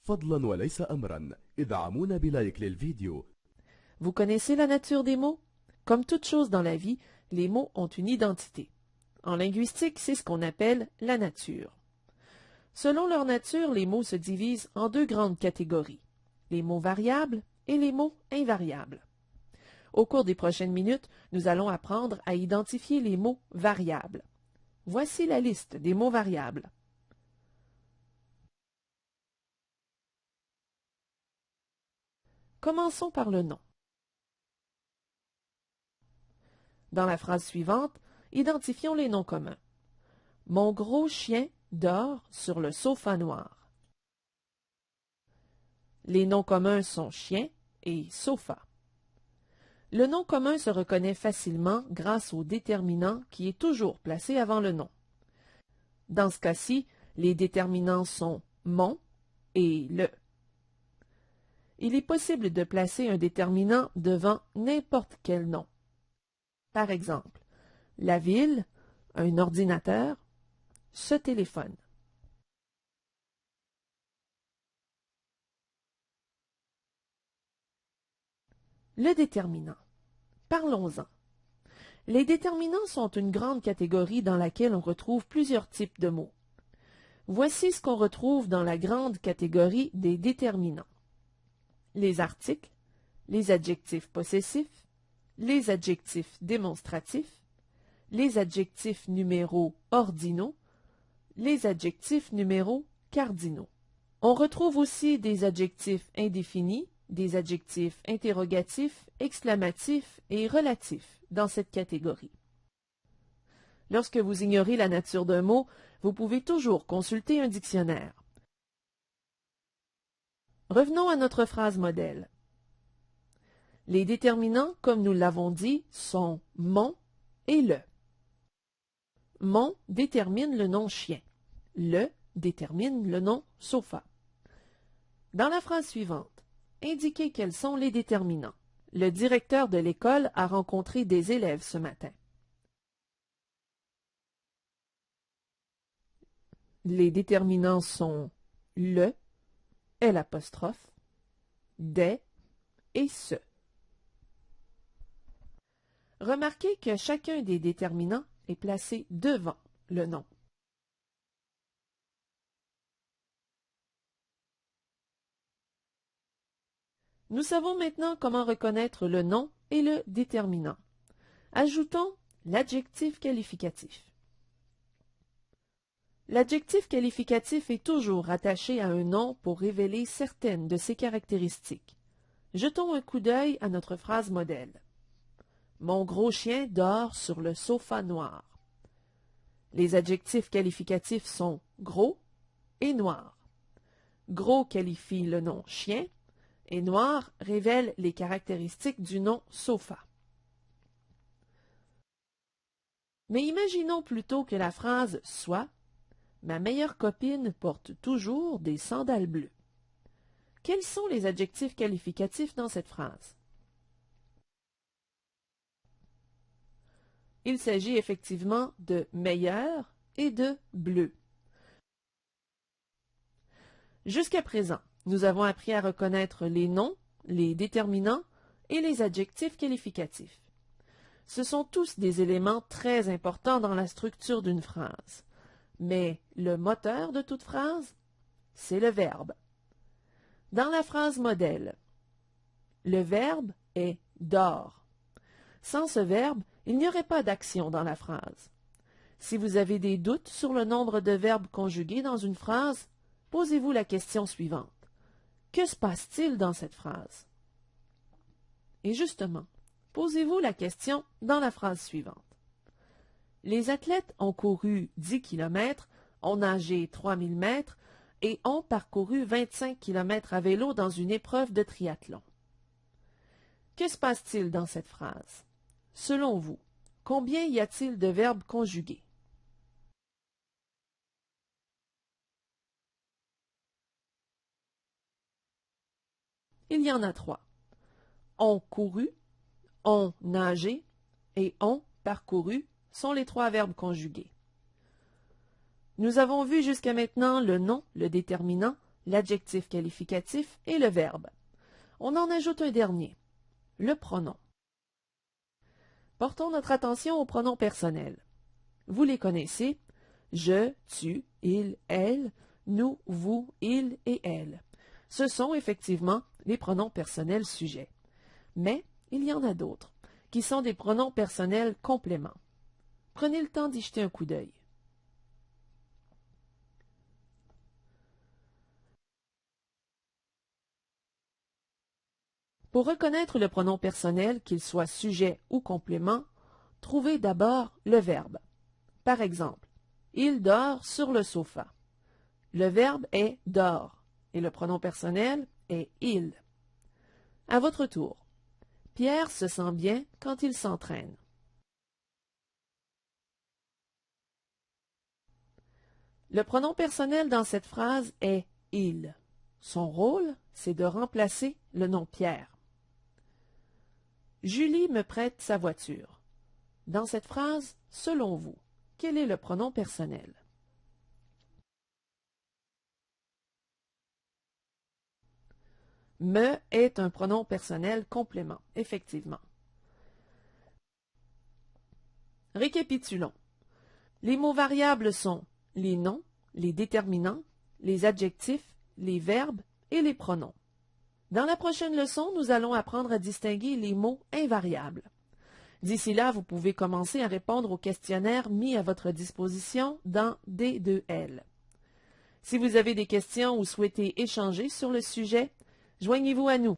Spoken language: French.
فضلا وليس أمرا ادعمونا بلايك للفيديو. Vous connaissez la nature des mots? Comme toute chose dans la vie, les mots ont une identité. En linguistique, c'est ce qu'on appelle la nature. Selon leur nature, les mots se divisent en deux grandes catégories, les mots variables et les mots invariables. Au cours des prochaines minutes, nous allons apprendre à identifier les mots variables. Voici la liste des mots variables. Commençons par le nom. Dans la phrase suivante, identifions les noms communs. Mon gros chien dort sur le sofa noir. Les noms communs sont chien et sofa. Le nom commun se reconnaît facilement grâce au déterminant qui est toujours placé avant le nom. Dans ce cas-ci, les déterminants sont mon et le. Il est possible de placer un déterminant devant n'importe quel nom. Par exemple, la ville, un ordinateur, ce téléphone. Le déterminant. Parlons-en. Les déterminants sont une grande catégorie dans laquelle on retrouve plusieurs types de mots. Voici ce qu'on retrouve dans la grande catégorie des déterminants. Les articles, les adjectifs possessifs, les adjectifs démonstratifs, les adjectifs numéros ordinaux, les adjectifs numéros cardinaux. On retrouve aussi des adjectifs indéfinis, des adjectifs interrogatifs, exclamatifs et relatifs dans cette catégorie. Lorsque vous ignorez la nature d'un mot, vous pouvez toujours consulter un dictionnaire. Revenons à notre phrase modèle. Les déterminants, comme nous l'avons dit, sont mon et le. Mon détermine le nom chien. Le détermine le nom sofa. Dans la phrase suivante, indiquez quels sont les déterminants. Le directeur de l'école a rencontré des élèves ce matin. Les déterminants sont le, L', des et ce. Remarquez que chacun des déterminants est placé devant le nom. Nous savons maintenant comment reconnaître le nom et le déterminant. Ajoutons l'adjectif qualificatif. L'adjectif qualificatif est toujours attaché à un nom pour révéler certaines de ses caractéristiques. Jetons un coup d'œil à notre phrase modèle. Mon gros chien dort sur le sofa noir. Les adjectifs qualificatifs sont gros et noir. Gros qualifie le nom chien et noir révèle les caractéristiques du nom sofa. Mais imaginons plutôt que la phrase soit « Ma meilleure copine porte toujours des sandales bleues ». Quels sont les adjectifs qualificatifs dans cette phrase? Il s'agit effectivement de meilleur et de bleu. Jusqu'à présent, nous avons appris à reconnaître les noms, les déterminants et les adjectifs qualificatifs. Ce sont tous des éléments très importants dans la structure d'une phrase. Mais le moteur de toute phrase, c'est le verbe. Dans la phrase modèle, le verbe est « dort ». Sans ce verbe, il n'y aurait pas d'action dans la phrase. Si vous avez des doutes sur le nombre de verbes conjugués dans une phrase, posez-vous la question suivante. Que se passe-t-il dans cette phrase? Et justement, posez-vous la question dans la phrase suivante. Les athlètes ont couru 10 km, ont nagé 3000 mètres et ont parcouru 25 km à vélo dans une épreuve de triathlon. Que se passe-t-il dans cette phrase? Selon vous, combien y a-t-il de verbes conjugués? Il y en a 3. Ont couru, ont nagé et ont parcouru sont les 3 verbes conjugués. Nous avons vu jusqu'à maintenant le nom, le déterminant, l'adjectif qualificatif et le verbe. On en ajoute un dernier, le pronom. Portons notre attention aux pronoms personnels. Vous les connaissez, je, tu, il, elle, nous, vous, il et elle. Ce sont effectivement les pronoms personnels sujets. Mais il y en a d'autres, qui sont des pronoms personnels compléments. Prenez le temps d'y jeter un coup d'œil. Pour reconnaître le pronom personnel, qu'il soit sujet ou complément, trouvez d'abord le verbe. Par exemple, il dort sur le sofa. Le verbe est dort et le pronom personnel est il. À votre tour. Pierre se sent bien quand il s'entraîne. Le pronom personnel dans cette phrase est il. Son rôle, c'est de remplacer le nom Pierre. Julie me prête sa voiture. Dans cette phrase, selon vous, quel est le pronom personnel? Me est un pronom personnel complément, effectivement. Récapitulons. Les mots variables sont les noms, les déterminants, les adjectifs, les verbes et les pronoms. Dans la prochaine leçon, nous allons apprendre à distinguer les mots invariables. D'ici là, vous pouvez commencer à répondre aux questionnaires mis à votre disposition dans D2L. Si vous avez des questions ou souhaitez échanger sur le sujet, joignez-vous à nous.